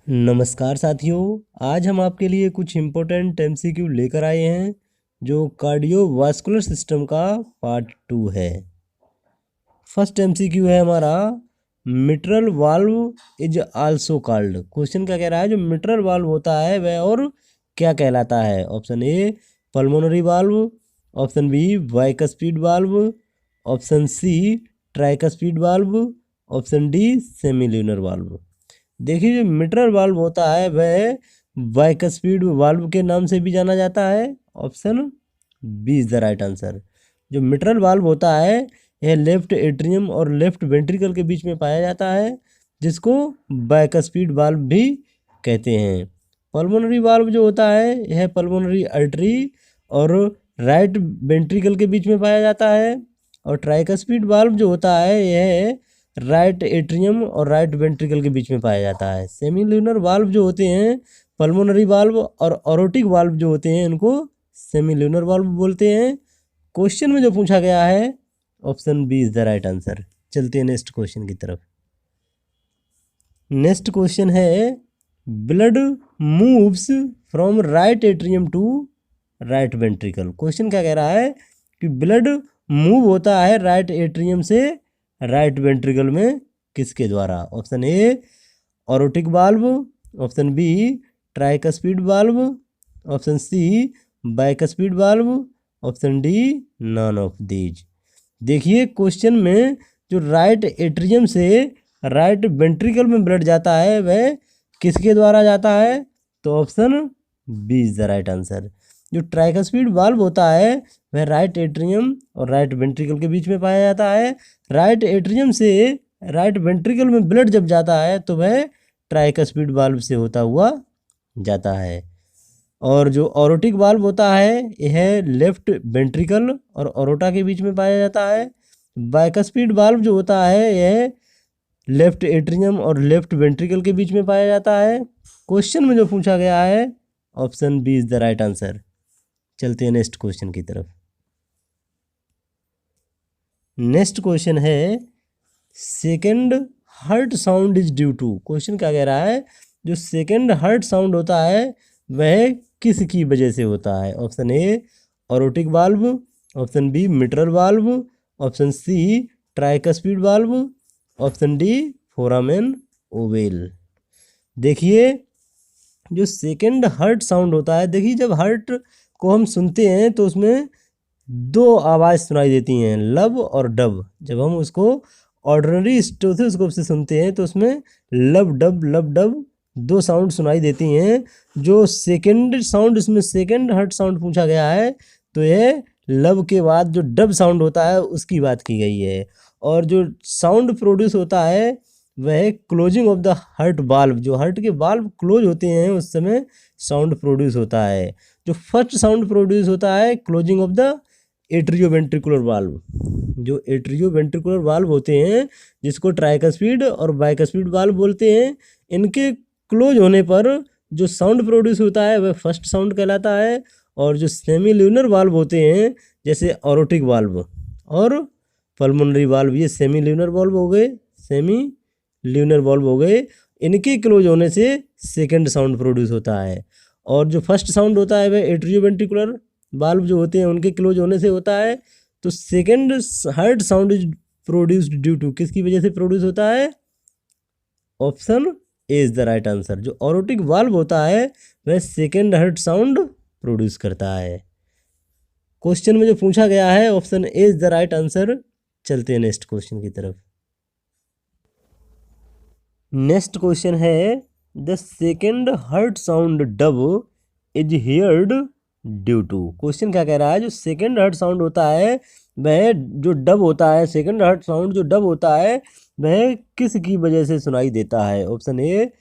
नमस्कार साथियों, आज हम आपके लिए कुछ इम्पोर्टेंट एमसीक्यू लेकर आए हैं जो कार्डियोवास्कुलर सिस्टम का पार्ट 2 है। फर्स्ट एमसीक्यू है हमारा, mitral valve is also called. Question क्या कह रहा है, जो मिट्रल वाल्व होता है वह और क्या कहलाता है। Option A pulmonary valve, option B bicuspid valve, option C tricuspid valve, option D semilunar valve. देखिए, जो मिट्रल वाल्व होता है वह बाइकस्पीड वाल्व के नाम से भी जाना जाता है। Option B is the right answer. जो मिट्रल वाल्व होता है यह लेफ्ट एट्रियम और लेफ्ट वेंट्रिकल के बीच में पाया जाता है, जिसको बाइकस्पीड वाल्व भी कहते हैं। पल्मोनरी वाल्व जो होता है यह पल्मोनरी आर्टरी और राइट वेंट्रिकल के बीच में पाया जाता है। और ट्राइकस्पीड वाल्व जो होता है यह राइट एट्रियम और राइट वेंट्रिकल के बीच में पाया जाता है। सेमील्यूनर वाल्व जो होते हैं, पल्मोनरी वाल्व और ऑरोटिक वाल्व जो होते हैं, इनको सेमील्यूनर वाल्व बोलते हैं। क्वेश्चन में जो पूछा गया है option B is the right answer. चलते हैं नेक्स्ट क्वेश्चन की तरफ। नेक्स्ट क्वेश्चन है, blood moves from right atrium to right ventricle. Question क्या कह रहा है कि ब्लड मूव होता है राइट एट्रियम से राइट वेंट्रिकल में किसके द्वारा। Option A aortic valve, option B tricuspid valve, option C bicuspid valve, option D none of these. देखिए, क्वेश्चन में जो राइट एट्रियम से राइट वेंट्रिकल में ब्लड जाता है वह किसके द्वारा जाता है, तो option B is the right answer. जो ट्राइकस्पीड वाल्व होता है वह राइट एट्रियम और राइट वेंट्रिकल के बीच में पाया जाता है। राइट एट्रियम से राइट वेंट्रिकल में ब्लड जब जाता है तो वह ट्राइकस्पीड वाल्व से होता हुआ जाता है। और जो ऑरोटिक वाल्व होता है यह लेफ्ट वेंट्रिकल और ऑरोटा के बीच में पाया जाता है। बाइकस्पीड वाल्व जो होता है यह लेफ्ट एट्रियम और लेफ्ट वेंट्रिकल के बीच में पाया जाता है। क्वेश्चन में जो पूछा गया है option B is the right answer. चलते हैं नेक्स्ट क्वेश्चन की तरफ। नेक्स्ट क्वेश्चन है, second heart sound is due to. Question क्या कह रहा है, जो सेकेंड हार्ट साउंड होता है वह किसकी वजह से होता है। Option A aortic valve, option B mitral valve, option C tricuspid valve, option D foramen ovale. देखिए, जो सेकेंड हार्ट साउंड होता है, देखिए जब हार्ट को हम सुनते हैं तो उसमें दो आवाज़ सुनाई देती हैं, लब और डब। जब हम उसको ऑर्डिनरी स्टेथोस्कोप से सुनते हैं तो उसमें लब डब दो साउंड सुनाई देती हैं। जो सेकेंड साउंड, इसमें सेकेंड हार्ट साउंड पूछा गया है तो यह लब के बाद जो डब साउंड होता है उसकी बात की गई है। और जो साउंड प्रोड्यूस होता है वह closing of the heart valve, जो हार्ट के वाल्व क्लोज होते हैं उस समय साउंड प्रोड्यूस होता है। जो फर्स्ट साउंड प्रोड्यूस होता है closing of the atrioventricular valve. जो एट्रियोवेंट्रिकुलर वाल्व होते हैं जिसको ट्राइकस्पीड और बाइकस्पीड वाल्व बोलते हैं, इनके क्लोज होने पर जो साउंड प्रोड्यूस होता है वह फर्स्ट साउंड कहलाता है। और जो सेमील्यूनर वाल्व होते हैं जैसे ऑरोटिक वाल्व और पल्मोनरी वाल्व, ये सेमील्यूनर वाल्व हो गए, सेमील्यूनर वाल्व हो गए, इनके क्लोज होने से सेकंड साउंड प्रोड्यूस होता है। और जो फर्स्ट साउंड होता है वह एट्रियोवेंट्रिकुलर वाल्व जो होते हैं उनके क्लोज होने से होता है। तो second heart sound is produced due to, किसकी वजह से प्रोड्यूस होता है, option A is the right answer. जो ऑरोटिक वाल्व होता है वह सेकंड हार्ट साउंड प्रोड्यूस करता है। क्वेश्चन में जो पूछा गया है option A is the right answer. चलते हैं नेक्स्ट क्वेश्चन की तरफ। नेक्स्ट क्वेश्चन है, the second heart sound dub is heard due to. Question क्या कह रहा है, जो सेकंड हार्ट साउंड होता है वह जो डब होता है, सेकंड हार्ट साउंड जो डब होता है वह किसकी वजह से सुनाई देता है। Option A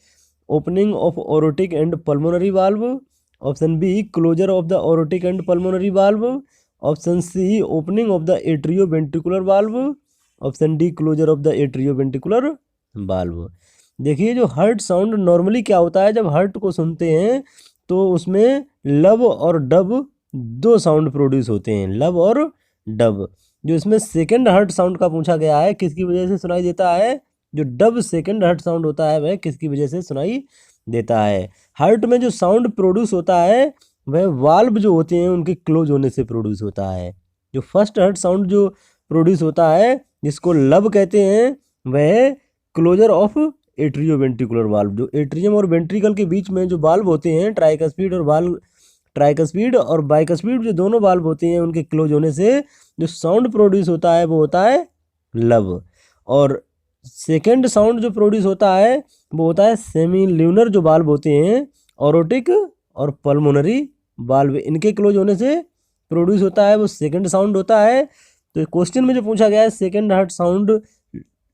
opening of aortic and pulmonary valve, option B closure of the aortic and pulmonary valve, option C opening of the atrioventricular valve, option D closure of the atrioventricular valve. देखिए, जो heart sound normally क्या होता है, जब heart को सुनते हैं तो उसमें लब और डब दो साउंड प्रोड्यूस होते हैं, लब और डब। जो इसमें सेकंड हार्ट साउंड का पूछा गया है किसकी वजह से सुनाई देता है, जो डब सेकंड हार्ट साउंड होता है वह किसकी वजह से सुनाई देता है। हार्ट में जो साउंड प्रोड्यूस होता है वह वाल्व जो होते हैं उनके क्लोज होने से प्रोड्यूस होता है। जो फर्स्ट हार्ट साउंड जो प्रोड्यूस होता है जिसको लब कहते हैं वह क्लोजर ऑफ एट्रियोवेंट्रिकुलर वाल्व, जो एट्रियम और वेंट्रिकल के बीच में जो वाल्व होते हैं ट्राइकस्पीड और बाइकस्पीड जो दोनों वाल्व होते हैं उनके क्लोज होने से जो साउंड प्रोड्यूस होता है वो होता है लब। और सेकेंड साउंड जो प्रोड्यूस होता है वो होता है सेमी ल्यूनर जो वाल्व होते हैं, ऑरोटिक और पल्मोनरी वाल्व, इनके क्लोज होने से प्रोड्यूस होता है वो सेकेंड साउंड होता है। तो क्वेश्चन में जो पूछा गया है second heart sound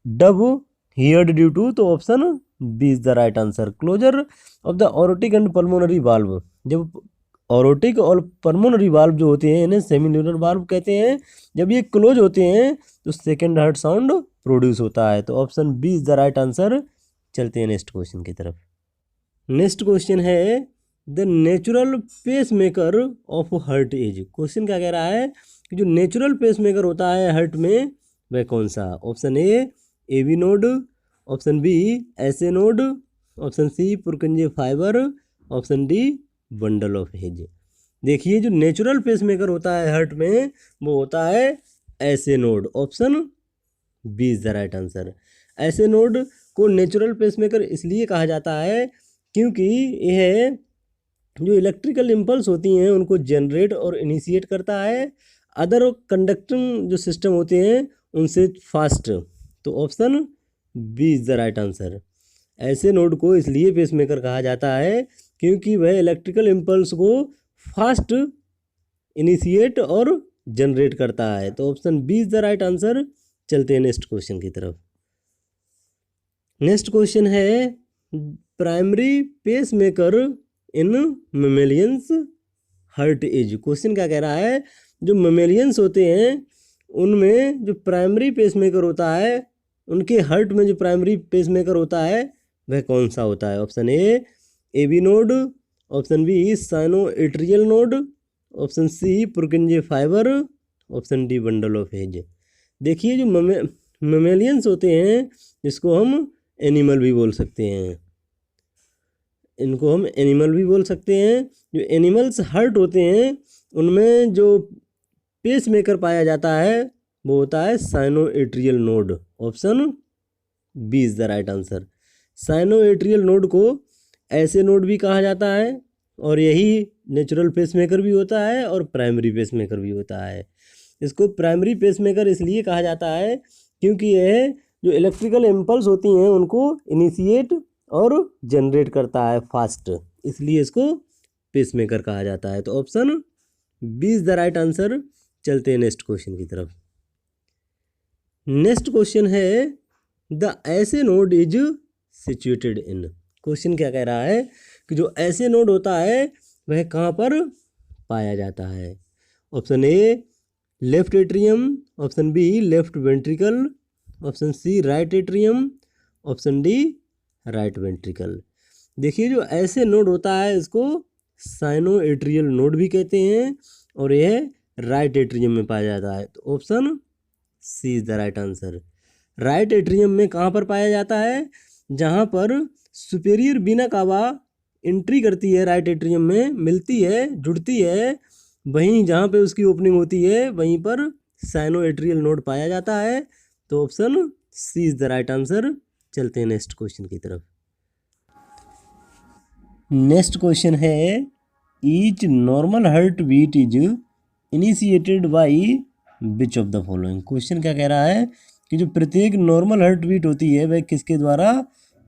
dub heard due to, तो option B is the right answer. Closure of the aortic and pulmonary valve, जब ऑरोटिक और पल्मोनरी वाल्व जो होते हैं इन्हें सेमी ल्यूनर वाल्व कहते हैं, जब ये क्लोज होते हैं तो सेकेंड हार्ट साउंड प्रोड्यूस होता है। तो option B is the right answer. चलते हैं नेक्स्ट क्वेश्चन की तरफ। नेक्स्ट क्वेश्चन है the natural pacemaker of heart is. Question क्या कह रहा है कि जो नेचुरल पेस मेकर होता है हार्ट में वह कौन सा। Option A V node, option B SA node, option C Purkinje fibre, option D bundle of His. देखिए जो नेचुरल पेस मेकर होता है हार्ट में वो होता है SA node. Option B is the right answer. SA node को natural pacemaker इसलिए कहा जाता है क्योंकि यह जो इलेक्ट्रिकल इम्पल्स होती हैं उनको जनरेट और इनिशिएट करता है अदर कंडक्टिंग जो सिस्टम होते हैं उनसे फास्ट। तो option B is the right answer. ऐसे नोड को इसलिए पेस मेकर कहा जाता है क्योंकि वह इलेक्ट्रिकल इम्पल्स को फास्ट इनिशिएट और जनरेट करता है। तो option B is the right answer. चलते हैं नेक्स्ट क्वेश्चन की तरफ। नेक्स्ट क्वेश्चन है primary pacemaker in mammalian heart is. Question क्या कह रहा है जो मेमेलियंस होते हैं उनमें जो प्राइमरी पेस मेकर होता है उनके हार्ट में जो प्राइमरी पेस मेकर होता है वह कौन सा होता है। Option A B node, option B sinoatrial node, option C Purkinje fibre, option D bundle of His. देखिए जो मेमेलियंस होते हैं जिसको हम एनिमल भी बोल सकते हैं, इनको हम एनिमल भी बोल सकते हैं। जो एनिमल्स हार्ट होते हैं उनमें जो पेस मेकर पाया जाता है वो होता है sinoatrial node. Option B is the right answer. Sinoatrial node को ऐसे नोड भी कहा जाता है और यही नेचुरल पेस मेकर भी होता है और प्राइमरी पेस मेकर भी होता है। इसको प्राइमरी पेस मेकर इसलिए कहा जाता है क्योंकि यह जो इलेक्ट्रिकल इम्पल्स होती हैं उनको इनिशिएट और जनरेट करता है फास्ट, इसलिए इसको पेस मेकर कहा जाता है। तो option B is the right answer. चलते हैं नेक्स्ट क्वेश्चन की तरफ। नेक्स्ट क्वेश्चन है the SA node is situated in. Question क्या कह रहा है कि जो ऐसे नोड होता है वह कहाँ पर पाया जाता है। Option A left atrium, option B left ventricle, option C right atrium, option D right ventricle. देखिए जो ऐसे नोड होता है इसको साइनो एट्रियल नोड भी कहते हैं और यह राइट एट्रियम में पाया जाता है। तो option C is the right answer. Right atrium में कहाँ पर पाया जाता है, जहाँ पर सुपेरियर बीना कावा एंट्री करती है राइट एट्रियम में, मिलती है जुड़ती है, वहीं जहाँ पे उसकी ओपनिंग होती है वहीं पर साइनो एट्रियल नोड पाया जाता है। तो option C is the right answer. चलते हैं नेक्स्ट क्वेश्चन की तरफ। नेक्स्ट क्वेश्चन है each normal heart beat is initiated by which of the following. Question क्या कह रहा है कि जो प्रत्येक नॉर्मल हार्ट बीट होती है वह किसके द्वारा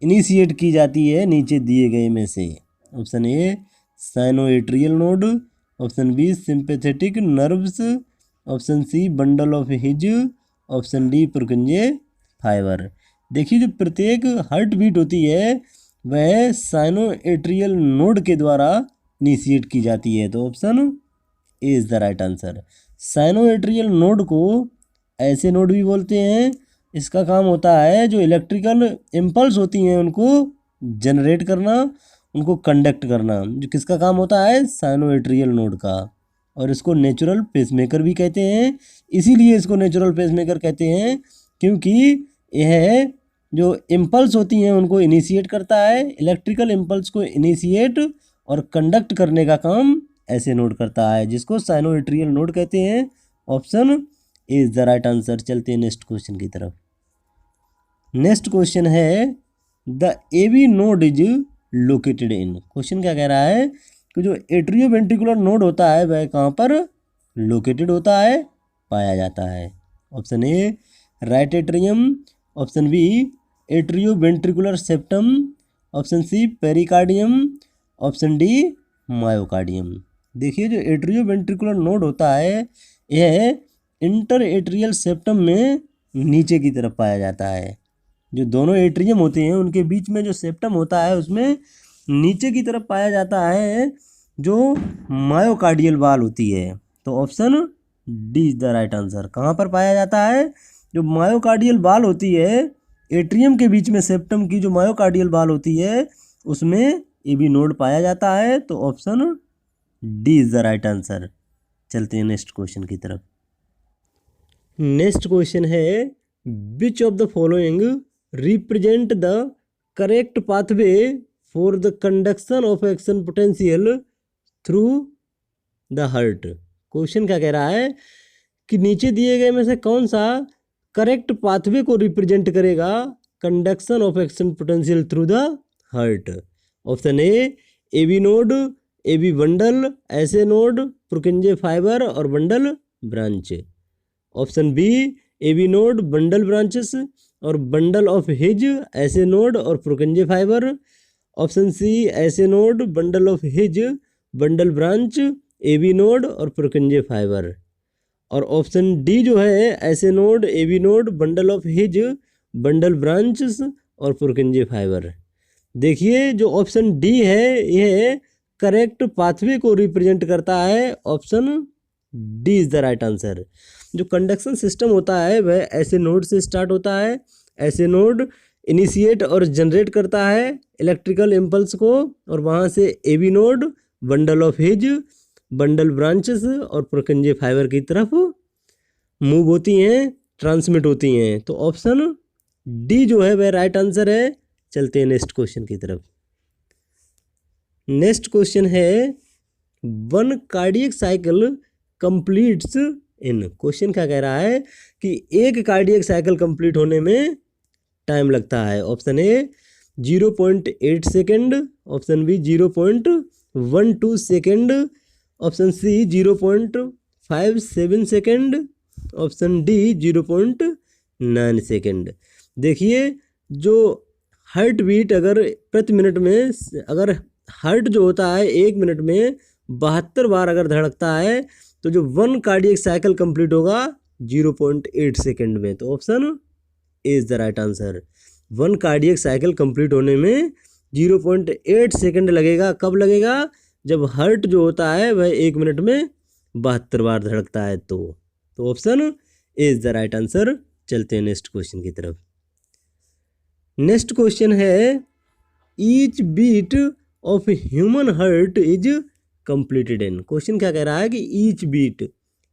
इनिशिएट की जाती है नीचे दिए गए में से। Option A sinoatrial node, option B sympathetic nerves, option C bundle of His, option D Purkinje fibre. देखिए जो प्रत्येक हार्ट बीट होती है वह साइनो एट्रियल नोड के द्वारा इनिशिएट की जाती है। तो option A is the right answer. Sinoatrial node को ऐसे नोड भी बोलते हैं, इसका काम होता है जो इलेक्ट्रिकल इम्पल्स होती हैं उनको जनरेट करना, उनको कंडक्ट करना, जो किसका काम होता है साइनो एट्रियल नोड का। और इसको नेचुरल पेसमेकर भी कहते हैं। इसीलिए इसको नेचुरल पेसमेकर कहते हैं क्योंकि यह जो इम्पल्स होती हैं उनको इनिशिएट करता है। इलेक्ट्रिकल इम्पल्स को इनिशिएट और कंडक्ट करने का काम ऐसे नोड करता है, जिसको साइनोएट्रियल नोड कहते हैं। Option is the right answer. चलते हैं नेक्स्ट क्वेश्चन की तरफ। नेक्स्ट क्वेश्चन है the AV node is located in. Question क्या कह रहा है कि जो एट्रियोवेंट्रिकुलर नोड होता है वह कहाँ पर लोकेटेड होता है, पाया जाता है। Option A right atrium, option B atrioventricular septum, option C pericardium, option D myocardium. देखिए जो एट्रियोवेंट्रिकुलर नोड होता है यह इंटर एट्रियल सेप्टम में नीचे की तरफ पाया जाता है। जो दोनों एट्रियम होते हैं उनके बीच में जो सेप्टम होता है उसमें नीचे की तरफ पाया जाता है जो मायोकार्डियल वाल होती है। तो option D is the right answer. कहाँ पर पाया जाता है? जो मायोकार्डियल वाल होती है एट्रियम के बीच में, सेप्टम की जो मायोकार्डियल वाल होती है उसमें एबी नोड पाया जाता है। तो option D is the right answer. चलते हैं नेक्स्ट क्वेश्चन की तरफ। नेक्स्ट क्वेश्चन है विच of the following represent the correct pathway for the conduction of action potential through the heart. Question क्या कह रहा है कि नीचे दिए गए में से कौन सा करेक्ट पाथवे को रिप्रेजेंट करेगा conduction of action potential through the heart. Option A B node, A V bundle, SA node, Purkinje fibre और bundle branch. Option B A B node, bundle branches और bundle of His, SA node और Purkinje fibre. Option C SA node, bundle of His, bundle branch, A B node और Purkinje fibre. और option D जो है SA node, A B node, bundle of His, bundle branches और Purkinje fibre. देखिए जो option D है यह correct pathway को रिप्रेजेंट करता है। Option D is the right answer. जो कंडक्शन सिस्टम होता है वह ऐसे नोड से स्टार्ट होता है। ऐसे नोड इनिशिएट और जनरेट करता है इलेक्ट्रिकल इम्पल्स को, और वहाँ से A B node, bundle of His, bundle branches और पुरकिंजे फाइबर की तरफ मूव होती हैं, ट्रांसमिट होती हैं। तो ऑप्शन डी जो है वह राइट आंसर है। चलते हैं नेक्स्ट क्वेश्चन की तरफ। नेक्स्ट क्वेश्चन है वन कार्डियक साइकिल कंप्लीट्स इन। क्वेश्चन क्या कह रहा है कि एक कार्डियक साइकिल कंप्लीट होने में टाइम लगता है। Option A 0.8 second, option B 0.12 second, option C 0.57 second, option D 0.9 second. देखिए जो हार्ट बीट अगर प्रति मिनट में, अगर हार्ट जो होता है 1 मिनट में 72 बार अगर धड़कता है तो जो वन कार्डियक साइकिल कंप्लीट होगा 0.8 सेकेंड में। तो option A is the right answer. One cardiac cycle complete होने में 0.8 सेकेंड लगेगा। कब लगेगा? जब हार्ट जो होता है वह 1 मिनट में 72 बार धड़कता है। तो option A is the right answer. चलते हैं नेक्स्ट क्वेश्चन की तरफ। नेक्स्ट क्वेश्चन है each beat of human heart is completed in. Question क्या कह रहा है कि ईच बीट,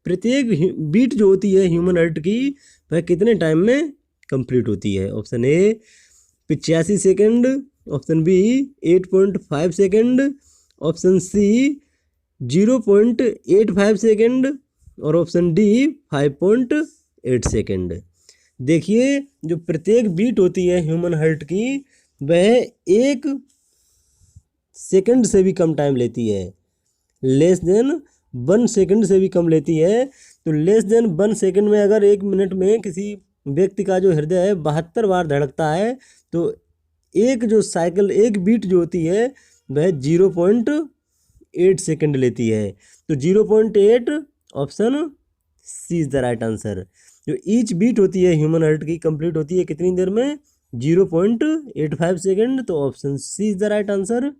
प्रत्येक बीट जो होती है ह्यूमन हार्ट की वह कितने टाइम में कंप्लीट होती है। Option A 85 second, option B 8.5 second, option C 0.85 second और ऑप्शन डी 5.8 सेकेंड। देखिए जो प्रत्येक बीट होती है ह्यूमन हार्ट की वह 1 सेकेंड से भी कम टाइम लेती है। लेस देन 1 सेकेंड से भी कम लेती है। तो लेस देन 1 सेकेंड में अगर 1 मिनट में किसी व्यक्ति का जो हृदय है 72 बार धड़कता है तो एक जो साइकिल, एक बीट जो होती है वह 0.8 सेकेंड लेती है। तो 0.8 option C is the right answer. जो ईच बीट होती है ह्यूमन हार्ट की कंप्लीट होती है कितनी देर में? 0.85 सेकेंड। तो option C is the right answer.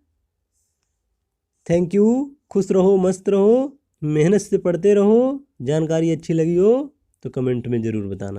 Thank you. खुश रहो, मस्त रहो, मेहनत से पढ़ते रहो। जानकारी अच्छी लगी हो तो कमेंट में ज़रूर बताना।